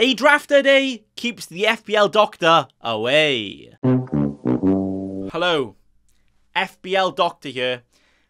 A drafter day keeps the FPL doctor away. Hello, FPL doctor here,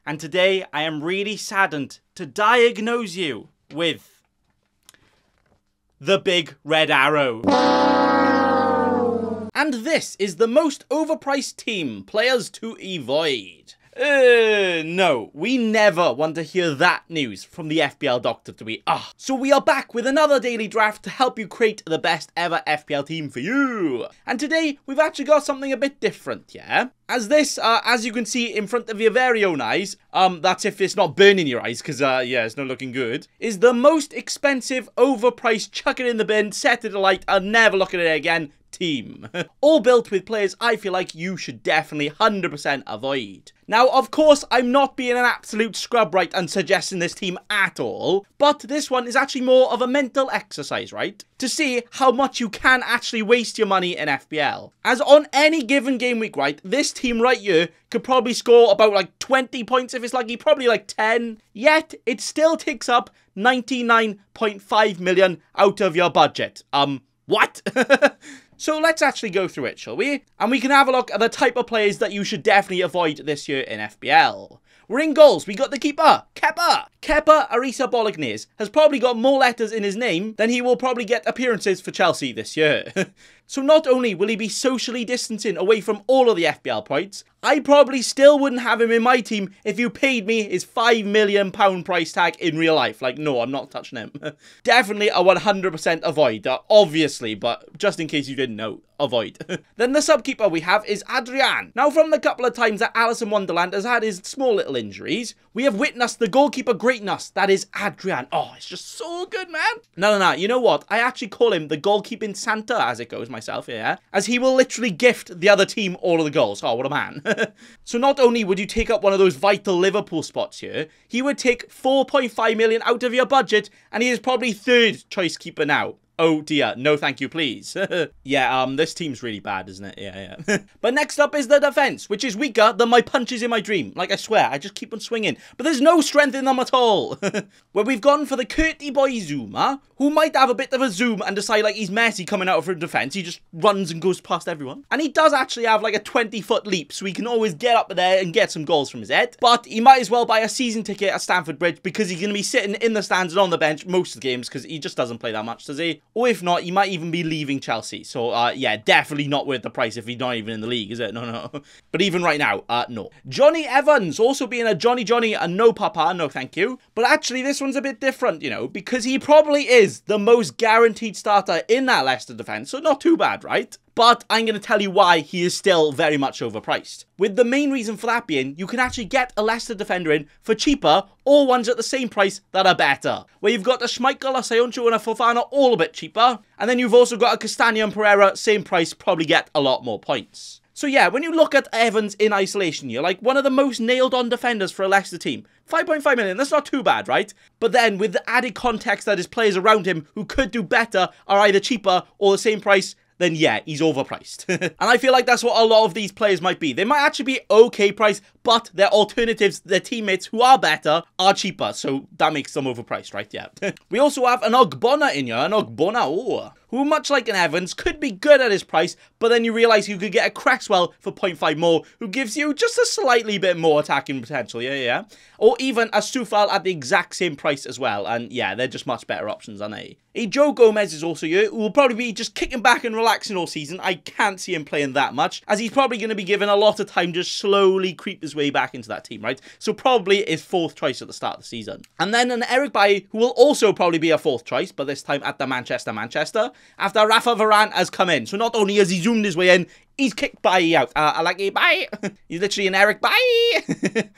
and today I am really saddened to diagnose you with the big red arrow. And this is the most overpriced team, players to avoid. No, we never want to hear that news from the FPL doctor, do we? So we are back with another daily draft to help you create the best ever FPL team for you. And today, we've actually got something a bit different, yeah? As you can see in front of your very own eyes, that's if it's not burning your eyes, because, yeah, it's not looking good, is the most expensive, overpriced, chuck it in the bin, set it alight, and never look at it again team. All built with players I feel like you should definitely 100% avoid. Now, of course, I'm not being an absolute scrub right and suggesting this team at all, but this one is actually more of a mental exercise, right? To see how much you can actually waste your money in FPL. As on any given game week, right, this team right here could probably score about like 20 points if it's lucky, probably like 10, yet it still takes up 99.5 million out of your budget. What? So let's actually go through it, shall we? And we can have a look at the type of players that you should definitely avoid this year in FPL. We're in goals. We got the keeper, Kepa. Kepa Arrizabalaga has probably got more letters in his name than he will probably get appearances for Chelsea this year. So not only will he be socially distancing away from all of the FPL points, I probably still wouldn't have him in my team if you paid me his £5 million price tag in real life. Like, no, I'm not touching him. Definitely a 100% avoid, obviously, but just in case you didn't know, avoid. Then the sub-keeper we have is Adrian. Now, from the couple of times that Alice in Wonderland has had his small little injuries, we have witnessed the goalkeeper greatness that is Adrian. Oh, it's just so good, man. No, you know what? I actually call him the goalkeeping Santa as it goes myself, yeah? As he will literally gift the other team all of the goals. Oh, what a man. So not only would you take up one of those vital Liverpool spots here, he would take 4.5 million out of your budget, and he is probably third choice keeper now. Oh dear, no thank you please. Yeah, this team's really bad, isn't it? Yeah. But next up is the defense, which is weaker than my punches in my dream. Like, I swear, I just keep on swinging. But there's no strength in them at all. Where we've gone for the Curty boy Zuma, who might have a bit of a zoom and decide like he's Messi coming out of defense. He just runs and goes past everyone. And he does actually have like a 20-foot leap, so he can always get up there and get some goals from his head. But he might as well buy a season ticket at Stamford Bridge, because he's going to be sitting in the stands and on the bench most of the games, because he just doesn't play that much, does he? Or if not, he might even be leaving Chelsea. So, yeah, definitely not worth the price if he's not even in the league, is it? No. But even right now, no. Johnny Evans, also being a Johnny and no papa, no thank you. But actually, this one's a bit different, you know, because he probably is the most guaranteed starter in that Leicester defence. So not too bad, right? But I'm going to tell you why he is still very much overpriced. With the main reason for that being, you can actually get a Leicester defender in for cheaper, or ones at the same price that are better. Where you've got a Schmeichel, a Sayoncho and a Fofana all a bit cheaper. And then you've also got a Castagna and Pereira, same price, probably get a lot more points. So yeah, when you look at Evans in isolation, you're like one of the most nailed on defenders for a Leicester team. 5.5 million, that's not too bad, right? But then with the added context that his players around him who could do better are either cheaper or the same price, then yeah, he's overpriced. And I feel like that's what a lot of these players might be. They might actually be okay priced, but their alternatives, their teammates who are better, are cheaper. So that makes them overpriced, right? Yeah. We also have an Ogbonna in here, who, much like an Evans, could be good at his price, but then you realise you could get a Cresswell for 0.5 more, who gives you just a slightly bit more attacking potential, yeah. Or even a Sufal at the exact same price as well, and yeah, they're just much better options, aren't they? A Joe Gomez is also here, who will probably be just kicking back and relaxing all season. I can't see him playing that much, as he's probably going to be given a lot of time to slowly creep his way back into that team, right? So probably his fourth choice at the start of the season. And then an Eric Bailly, who will also probably be a fourth choice, but this time at the Manchester, after Rafa Varane has come in. So not only has he zoomed his way in, he's kicked Bailly out. I like a bye. He's literally an Eric Bailly.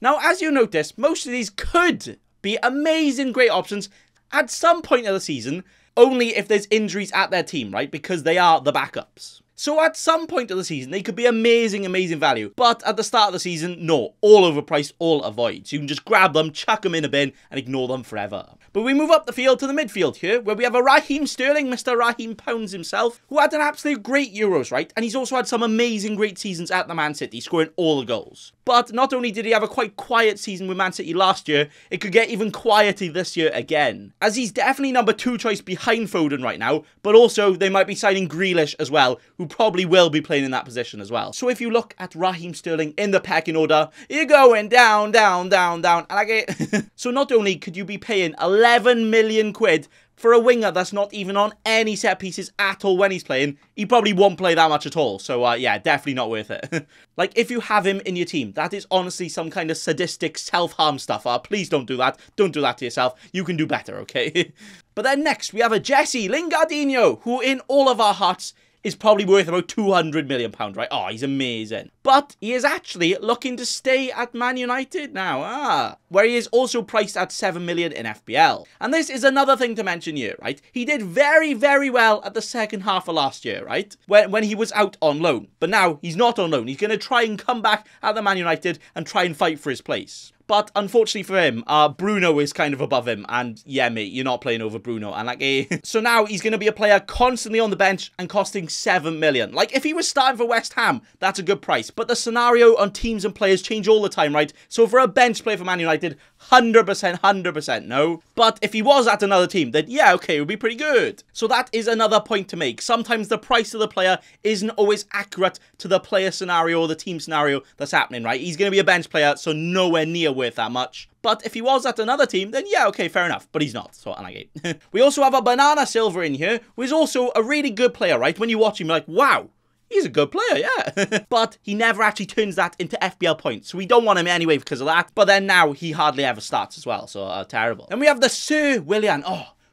Now, as you notice, most of these could be amazing, great options at some point of the season, only if there's injuries at their team, right? Because they are the backups. So at some point of the season, they could be amazing, amazing value. But at the start of the season, no. All overpriced, all avoid. So you can just grab them, chuck them in a bin, and ignore them forever. But we move up the field to the midfield here, where we have a Raheem Sterling, Mr. Raheem Pounds himself, who had an absolute great Euros, right? And he's also had some amazing great seasons at the Man City, scoring all the goals. But not only did he have a quite quiet season with Man City last year, it could get even quieter this year again. As he's definitely number 2 choice behind Foden right now, but also they might be signing Grealish as well, who probably will be playing in that position as well. So if you look at Raheem Sterling in the pecking order, you're going down, down, down, down, and I get So not only could you be paying 11 million quid for a winger that's not even on any set pieces at all when he's playing, he probably won't play that much at all. So, yeah, definitely not worth it. Like, if you have him in your team, that is honestly some kind of sadistic self-harm stuff. Please don't do that. Don't do that to yourself. You can do better, okay? But then next, we have a Jesse Lingardino, who in all of our hearts is probably worth about £200 million, right? Oh, he's amazing. But he is actually looking to stay at Man United now, where he is also priced at 7 million in FPL. And this is another thing to mention here, right? He did very, very well at the second half of last year, right? When he was out on loan. But now he's not on loan. He's going to try and come back at the Man United and try and fight for his place. But unfortunately for him, Bruno is kind of above him. And yeah, mate, you're not playing over Bruno. And like, so now he's going to be a player constantly on the bench and costing 7 million. Like, if he was starting for West Ham, that's a good price. But the scenario on teams and players change all the time, right? So for a bench player for Man United, 100% no. But if he was at another team, then yeah, okay, it would be pretty good. So that is another point to make. Sometimes the price of the player isn't always accurate to the player scenario or the team scenario that's happening, right? He's going to be a bench player, so nowhere near worth that much. But if he was at another team, then yeah, okay, fair enough. But he's not, so I like it. We also have a Banana Silver in here, who is also a really good player, right? When you watch him, you're like, wow, he's a good player, yeah. But he never actually turns that into FPL points, so we don't want him anyway because of that. But then now, he hardly ever starts as well, so terrible. Then we have the Sir Willian,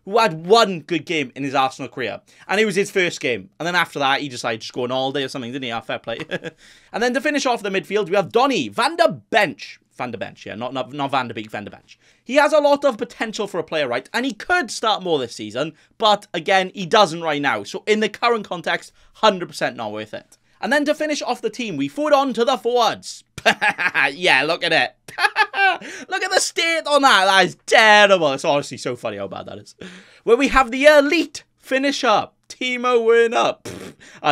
who had one good game in his Arsenal career. And it was his first game. And then after that, he decided to go on all day or something, didn't he? Fair play. And then to finish off the midfield, we have Donny van der Bench. Van der Bench, yeah, not Van der Beek, Van der Bench. He has a lot of potential for a player, right? And he could start more this season, but again, he doesn't right now. So in the current context, 100% not worth it. And then to finish off the team, we forward on to the forwards. Yeah, look at it. Look at the state on that. That is terrible. It's honestly so funny how bad that is. Where we have the elite finisher, Timo Werner.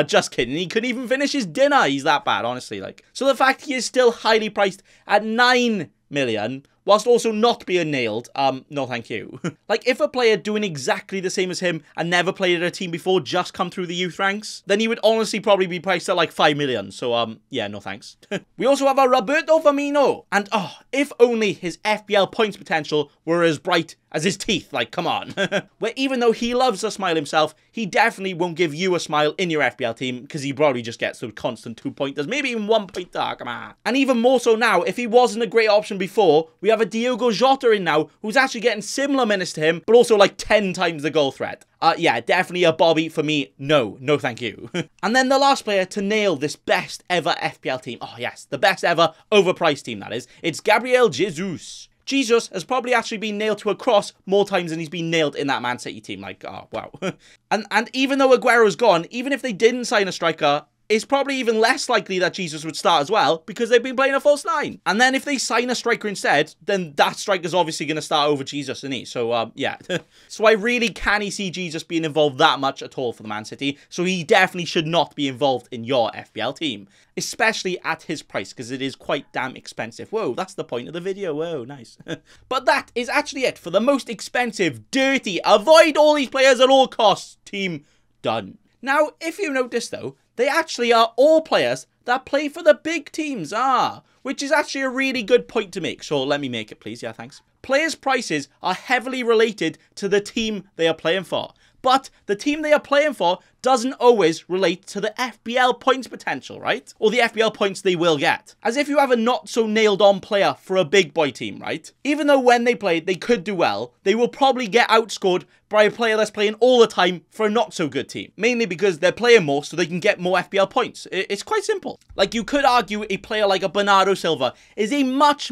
Just kidding. He couldn't even finish his dinner. He's that bad, honestly. So the fact he is still highly priced at 9 million, whilst also not being nailed, no thank you. Like, if a player doing exactly the same as him and never played at a team before just come through the youth ranks, then he would honestly probably be priced at like 5 million. So, yeah, no thanks. We also have a Roberto Firmino. And, if only his FPL points potential were as bright as his teeth, like, come on. Where even though he loves a smile himself, he definitely won't give you a smile in your FPL team, because he probably just gets those constant 2-pointers, maybe even 1-pointer, come on. And even more so now, if he wasn't a great option before, we have a Diogo Jotter in now, who's actually getting similar minutes to him, but also like 10 times the goal threat. Yeah, definitely a Bobby for me. No thank you. And then the last player to nail this best ever FPL team. Oh yes, the best ever overpriced team, that is. It's Gabrielle Jesus. Jesus has probably actually been nailed to a cross more times than he's been nailed in that Man City team. Like, oh, wow. And even though Aguero's gone, even if they didn't sign a striker, it's probably even less likely that Jesus would start as well, because they've been playing a false 9. And then if they sign a striker instead, then that striker's obviously going to start over Jesus, isn't he? So, yeah. So I really can't see Jesus being involved that much at all for the Man City. So he definitely should not be involved in your FPL team, especially at his price, because it is quite damn expensive. Whoa, that's the point of the video. Whoa, nice. But that is actually it for the most expensive, dirty, avoid all these players at all costs team done. Now, if you notice though, they actually are all players that play for the big teams, which is actually a really good point to make. So let me make it, please. Yeah, thanks. Players' prices are heavily related to the team they are playing for. But the team they are playing for doesn't always relate to the FPL points potential, right? Or the FPL points they will get. As if you have a not so nailed on player for a big boy team, right? Even though when they play, they could do well, they will probably get outscored by a player that's playing all the time for a not so good team. Mainly because they're playing more so they can get more FPL points. It's quite simple. Like, you could argue a player like a Bernardo Silva is a much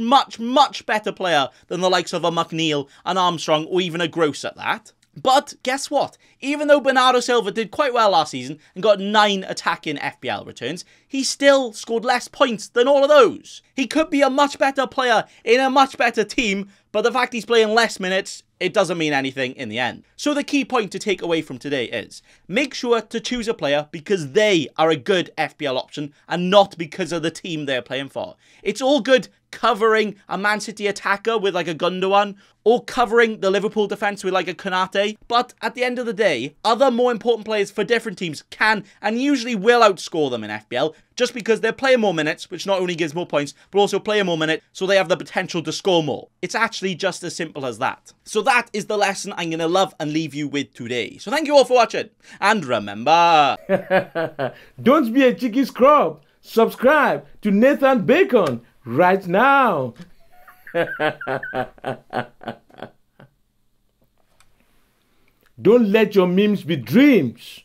better player than the likes of a McNeil, an Armstrong, or even a Gross at that. But guess what? Even though Bernardo Silva did quite well last season and got 9 attacking FPL returns, he still scored less points than all of those. He could be a much better player in a much better team, but the fact he's playing less minutes, it doesn't mean anything in the end. So the key point to take away from today is, make sure to choose a player because they are a good FPL option and not because of the team they're playing for. It's all good covering a Man City attacker with like a Gundogan, or covering the Liverpool defence with like a Konate, but at the end of the day, other more important players for different teams can and usually will outscore them in FPL, just because they're playing more minutes, which not only gives more points, but also playing more minutes, so they have the potential to score more. It's actually just as simple as that. So that is the lesson I'm going to love and leave you with today. So thank you all for watching, and remember... Don't be a cheeky scrub. Subscribe to Nathan Bacon right now. Don't let your memes be dreams.